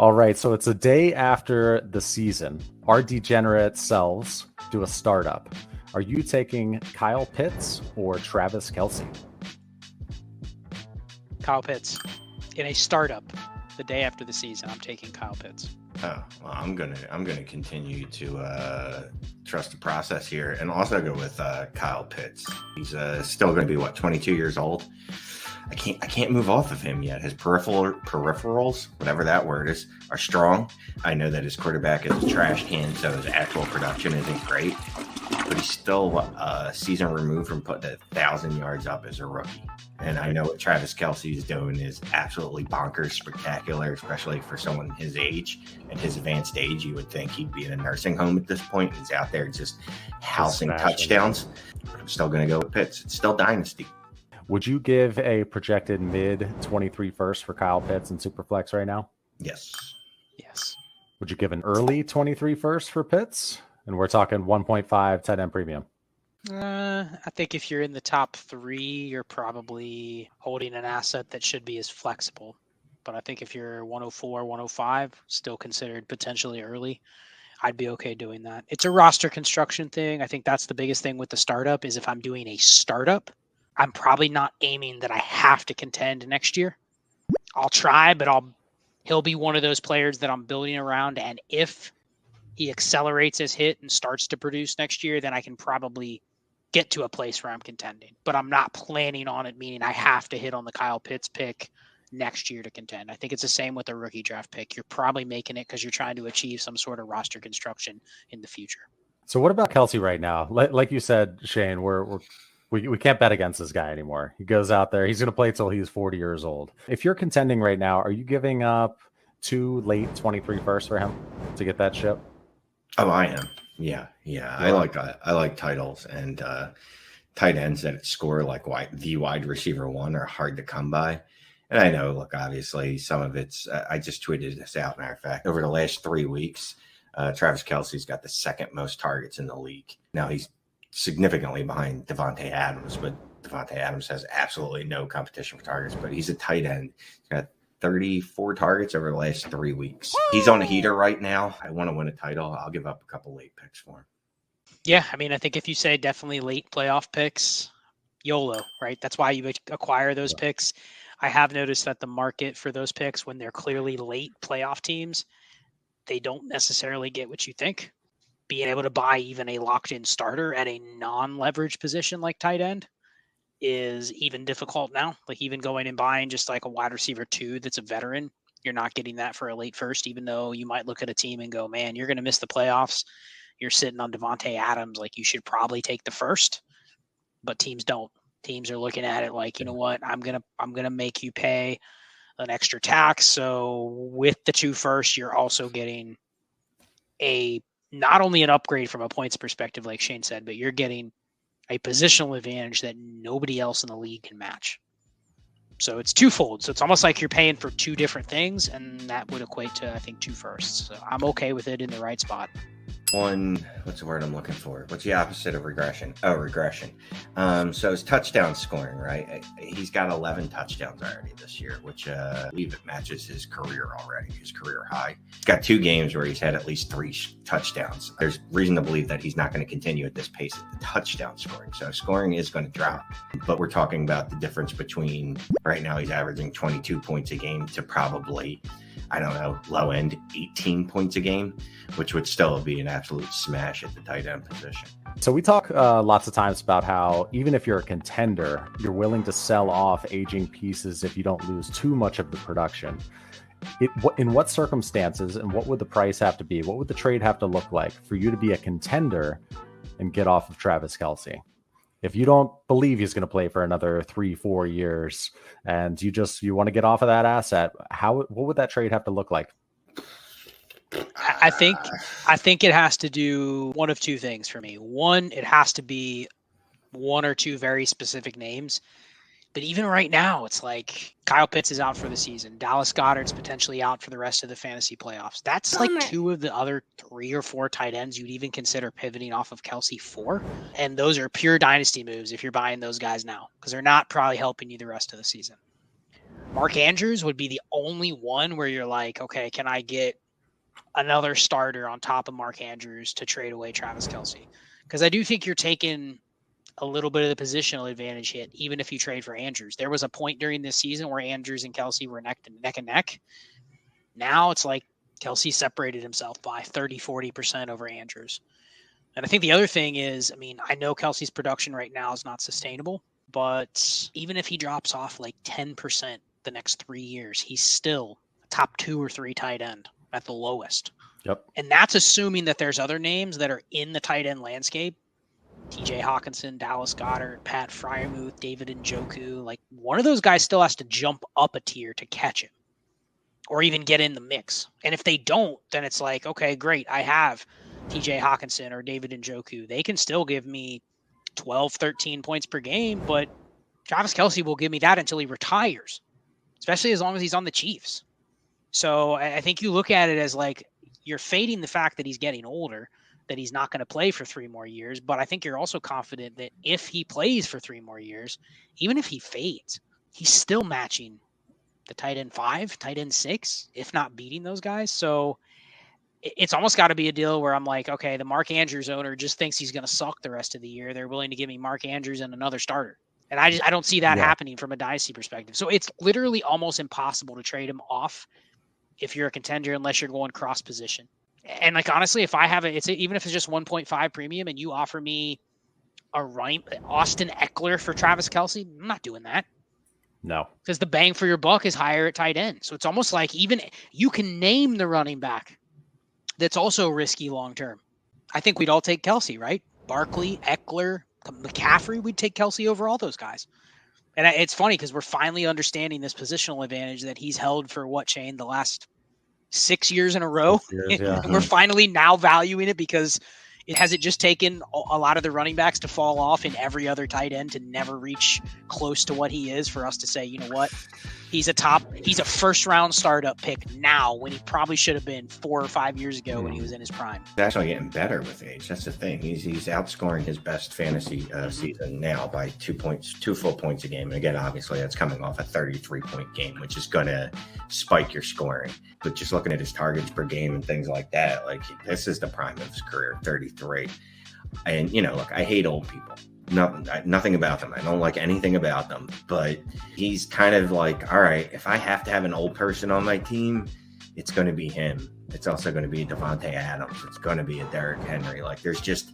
All right, so it's a day after the season. Our degenerate selves do a startup. Are you taking Kyle Pitts or Travis Kelce? Kyle Pitts. In a startup, the day after the season, I'm taking Kyle Pitts. Oh, well, I'm gonna continue to trust the process here, and also go with Kyle Pitts. He's still going to be 22 years old. I can't move off of him yet. His peripherals, whatever that word is, are strong. I know that his quarterback is a trash can, so his actual production isn't great, but he's still a season removed from putting 1,000 yards up as a rookie. And I know what Travis Kelce is doing is absolutely bonkers spectacular, especially for someone his age and his advanced age. You would think he'd be in a nursing home at this point. He's out there just housing touchdowns. But I'm still going to go with Pitts. It's still Dynasty. Would you give a projected mid-23 first for Kyle Pitts in Superflex right now? Yes. Would you give an early 23 first for Pitts? And we're talking 1.5 tight end premium. I think if you're in the top 3, you're probably holding an asset that should be as flexible. But I think if you're 104, 105, still considered potentially early, I'd be okay doing that. It's a roster construction thing. I think that's the biggest thing with the startup is if I'm doing a startup, I'm probably not aiming that I have to contend next year. I'll try, but he'll be one of those players that I'm building around. And if he accelerates his hit and starts to produce next year, then I can probably get to a place where I'm contending. But I'm not planning on it, meaning I have to hit on the Kyle Pitts pick next year to contend. I think it's the same with a rookie draft pick. You're probably making it because you're trying to achieve some sort of roster construction in the future. So what about Kelce right now? Like you said, Shane, we can't bet against this guy anymore. He goes out there. He's going to play till he's 40 years old. If you're contending right now, are you giving up 2 late 23 firsts for him to get that ship? Oh, I am. Yeah. I like titles and tight ends that score like the wide receiver one are hard to come by. And I know, look, obviously some of it's, I just tweeted this out, matter of fact, over the last 3 weeks, Travis Kelce's got the second most targets in the league. Now he's significantly behind Davante Adams, but Davante Adams has absolutely no competition for targets, but he's a tight end. He's got 34 targets over the last 3 weeks. He's on a heater right now. I want to win a title. I'll give up a couple late picks for him. Yeah, I mean, I think if you say definitely late playoff picks, YOLO, right? That's why you acquire those picks. I have noticed that the market for those picks, when they're clearly late playoff teams, they don't necessarily get what you think. Being able to buy even a locked-in starter at a non-leveraged position like tight end is even difficult now. Like even going and buying just like a wide receiver 2 that's a veteran, you're not getting that for a late first, even though you might look at a team and go, man, you're going to miss the playoffs. You're sitting on Davante Adams. Like you should probably take the first, but teams don't. Teams are looking at it like, you know what, I'm going to make you pay an extra tax. So with the 2 first, you're also getting not only an upgrade from a points perspective, like Shane said, but you're getting a positional advantage that nobody else in the league can match. So it's twofold. So it's almost like you're paying for 2 different things, and that would equate to, I think, 2 firsts. So I'm okay with it in the right spot. What's the word I'm looking for? What's the opposite of regression? Oh, regression. So it's touchdown scoring, right? He's got 11 touchdowns already this year, which I believe it matches his career already, his career high. He's got 2 games where he's had at least 3 touchdowns. There's reason to believe that he's not going to continue at this pace at the touchdown scoring. So scoring is going to drop. But we're talking about the difference between right now he's averaging 22 points a game to probably, I don't know, low end 18 points a game, which would still be an absolute smash at the tight end position. So we talk lots of times about how even if you're a contender, you're willing to sell off aging pieces if you don't lose too much of the production. In what circumstances and what would the price have to be? What would the trade have to look like for you to be a contender and get off of Travis Kelce? If you don't believe he's going to play for another 3-4 years and you want to get off of that asset, what would that trade have to look like? I think it has to do one of 2 things for me. One, it has to be 1 or 2 very specific names. But even right now, it's like Kyle Pitts is out for the season. Dallas Goedert's potentially out for the rest of the fantasy playoffs. That's like 2 of the other 3 or 4 tight ends you'd even consider pivoting off of Kelce for. And those are pure dynasty moves if you're buying those guys now, because they're not probably helping you the rest of the season. Mark Andrews would be the only one where you're like, okay, can I get another starter on top of Mark Andrews to trade away Travis Kelce? Because I do think you're taking a little bit of the positional advantage hit, even if you trade for Andrews. There was a point during this season where Andrews and Kelce were neck and neck. Now it's like Kelce separated himself by 30-40% over Andrews. And I think the other thing is, I mean, I know Kelce's production right now is not sustainable, but even if he drops off like 10% the next 3 years, he's still a top 2 or 3 tight end at the lowest. Yep. And that's assuming that there's other names that are in the tight end landscape. TJ Hawkinson, Dallas Goedert, Pat Freiermuth, David Njoku. Like, one of those guys still has to jump up a tier to catch him or even get in the mix. And if they don't, then it's like, okay, great. I have TJ Hawkinson or David Njoku. They can still give me 12, 13 points per game, but Travis Kelce will give me that until he retires, especially as long as he's on the Chiefs. So I think you look at it as like you're fading the fact that he's getting older, that he's not going to play for 3 more years. But I think you're also confident that if he plays for 3 more years, even if he fades, he's still matching the tight end 5, tight end 6, if not beating those guys. So it's almost got to be a deal where I'm like, okay, the Mark Andrews owner just thinks he's going to suck the rest of the year. They're willing to give me Mark Andrews and another starter. And I don't see that happening from a dynasty perspective. So it's literally almost impossible to trade him off if you're a contender, unless you're going cross position. And like, honestly, if I have it, even if it's just 1.5 premium and you offer me a Austin Eckler for Travis Kelce, I'm not doing that. No, because the bang for your buck is higher at tight end. So it's almost like even you can name the running back that's also risky long-term. I think we'd all take Kelce, right? Barkley, Eckler, McCaffrey, we'd take Kelce over all those guys. And it's funny because we're finally understanding this positional advantage that he's held for Shane, the last 6 years in a row. And we're finally now valuing it because it just taken a lot of the running backs to fall off in every other tight end to never reach close to what he is for us to say, you know what? He's a first round startup pick now when he probably should have been 4 or 5 years ago when he was in his prime. He's actually getting better with age. That's the thing. He's outscoring his best fantasy season now by 2 full points a game. And again, obviously that's coming off a 33-point game, which is going to spike your scoring. But just looking at his targets per game and things like that, like this is the prime of his career, 33. And, look, I hate old people. Nothing about them. I don't like anything about them. But he's kind of like, all right, if I have to have an old person on my team, it's going to be him. It's also going to be Devontae Adams. It's going to be a Derrick Henry. Like, there's just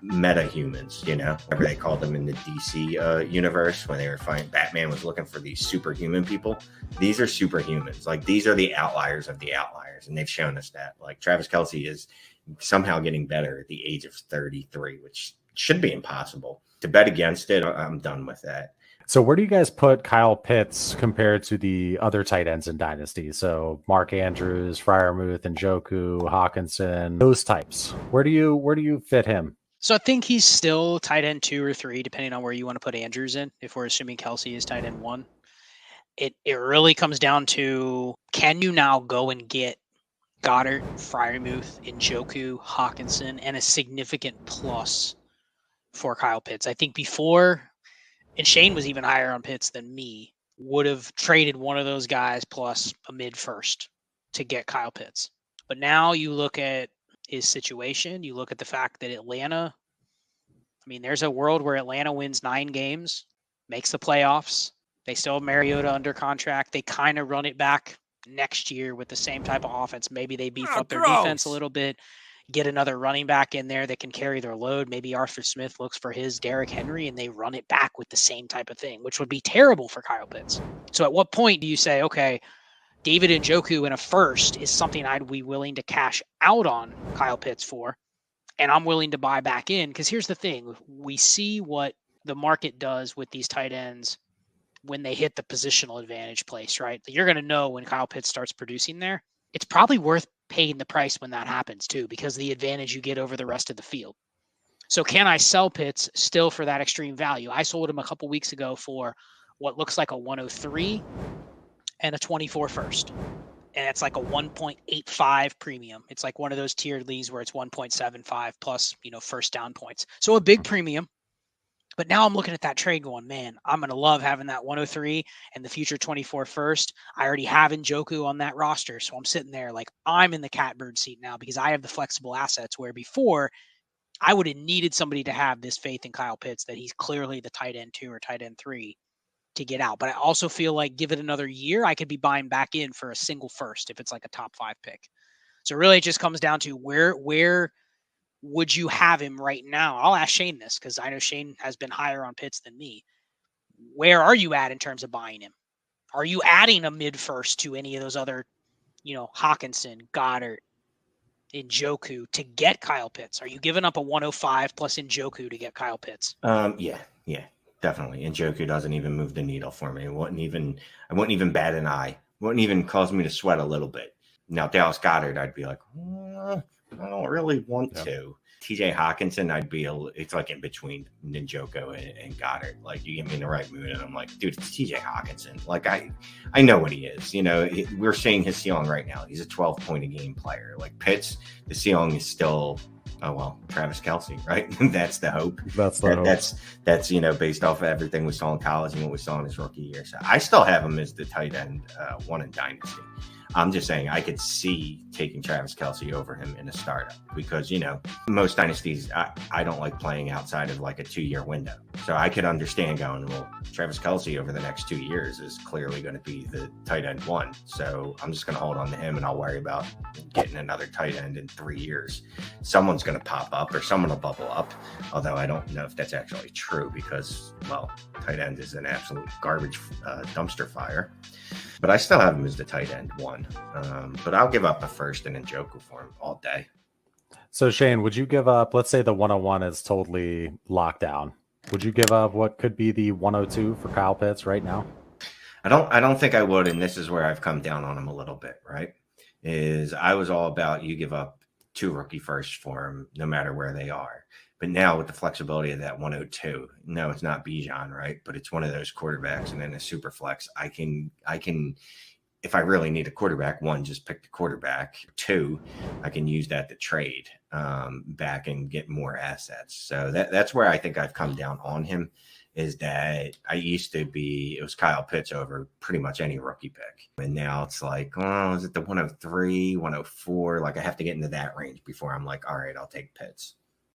meta humans, whatever they called them in the DC universe when they were fighting. Batman was looking for these superhuman people. These are superhumans. Like, these are the outliers of the outliers. And they've shown us that. Like, Travis Kelce is somehow getting better at the age of 33, which should be impossible. To bet against it, I'm done with that. So where do you guys put Kyle Pitts compared to the other tight ends in Dynasty? So Mark Andrews, Freiermuth, Njoku, Hawkinson, those types. Where do you fit him? So I think he's still tight end 2 or 3, depending on where you want to put Andrews in. If we're assuming Kelce is tight end 1, it really comes down to, can you now go and get Goddard, Freiermuth, Njoku, Hawkinson, and a significant plus for Kyle Pitts? I think before, and Shane was even higher on Pitts than me, would have traded one of those guys plus a mid-first to get Kyle Pitts. But now you look at his situation, you look at the fact that Atlanta, I mean, there's a world where Atlanta wins 9 games, makes the playoffs. They still have Mariota under contract. They kind of run it back next year with the same type of offense. Maybe they beef up their defense a little bit, get another running back in there that can carry their load. Maybe Arthur Smith looks for his Derrick Henry and they run it back with the same type of thing, which would be terrible for Kyle Pitts. So at what point do you say, okay, David Njoku in a first is something I'd be willing to cash out on Kyle Pitts for, and I'm willing to buy back in? Because here's the thing. We see what the market does with these tight ends when they hit the positional advantage place, right? You're going to know when Kyle Pitts starts producing there. It's probably worth paying the price when that happens too, because of the advantage you get over the rest of the field. So can I sell Pitts still for that extreme value? I sold him a couple weeks ago for what looks like a 103 and a 24 first. And it's like a 1.85 premium. It's like one of those tiered leagues where it's 1.75 plus, first down points. So a big premium. But now I'm looking at that trade going, man, I'm going to love having that 103 and the future 24 first. I already have Njoku on that roster. So I'm sitting there like I'm in the catbird seat now because I have the flexible assets where before I would have needed somebody to have this faith in Kyle Pitts that he's clearly the tight end 2 or tight end 3 to get out. But I also feel like give it another year, I could be buying back in for a single first if it's like a top 5 pick. So really it just comes down to where would you have him right now? I'll ask Shane this because I know Shane has been higher on Pitts than me. Where are you at in terms of buying him? Are you adding a mid first to any of those other, Hawkinson, Goddard, Njoku to get Kyle Pitts? Are you giving up a 105 plus Njoku to get Kyle Pitts? Yeah, definitely. Njoku doesn't even move the needle for me. I wouldn't even bat an eye. Wouldn't even cause me to sweat a little bit. Now, Dallas Goddard, I'd be like, I don't really want to. TJ Hawkinson, it's like in between Njoku and Goddard. Like, you get me in the right mood, and I'm like, dude, it's TJ Hawkinson. Like, I know what he is. We're seeing his ceiling right now. He's a 12-point-a-game player. Like, Pitts, the ceiling is still, Travis Kelce, right? That's the hope. That's based off of everything we saw in college and what we saw in his rookie year. So I still have him as the tight end 1 in Dynasty. I'm just saying I could see taking Travis Kelce over him in a startup because, most dynasties, I don't like playing outside of like a 2-year window. So I could understand going, well, Travis Kelce over the next 2 years is clearly going to be the tight end 1. So I'm just going to hold on to him and I'll worry about getting another tight end in 3 years. Someone's going to pop up or someone will bubble up. Although I don't know if that's actually true because, tight end is an absolute garbage dumpster fire. But I still have him as the tight end 1. But I'll give up a first and Njoku for him all day. So Shane, would you give up, let's say the 101 is totally locked down. Would you give up what could be the 102 for Kyle Pitts right now? I don't think I would. And this is where I've come down on him a little bit, right? Is I was all about you give up 2 rookie firsts for him, no matter where they are. But now with the flexibility of that 102, no, it's not Bijan, right? But it's one of those quarterbacks, and then a super flex. I can, if I really need a quarterback, 1, just pick the quarterback. 2, I can use that to trade back and get more assets. So that's where I think I've come down on him. Is that I used to be, it was Kyle Pitts over pretty much any rookie pick. And now it's like, is it the 103, 104? Like I have to get into that range before I'm like, all right, I'll take Pitts.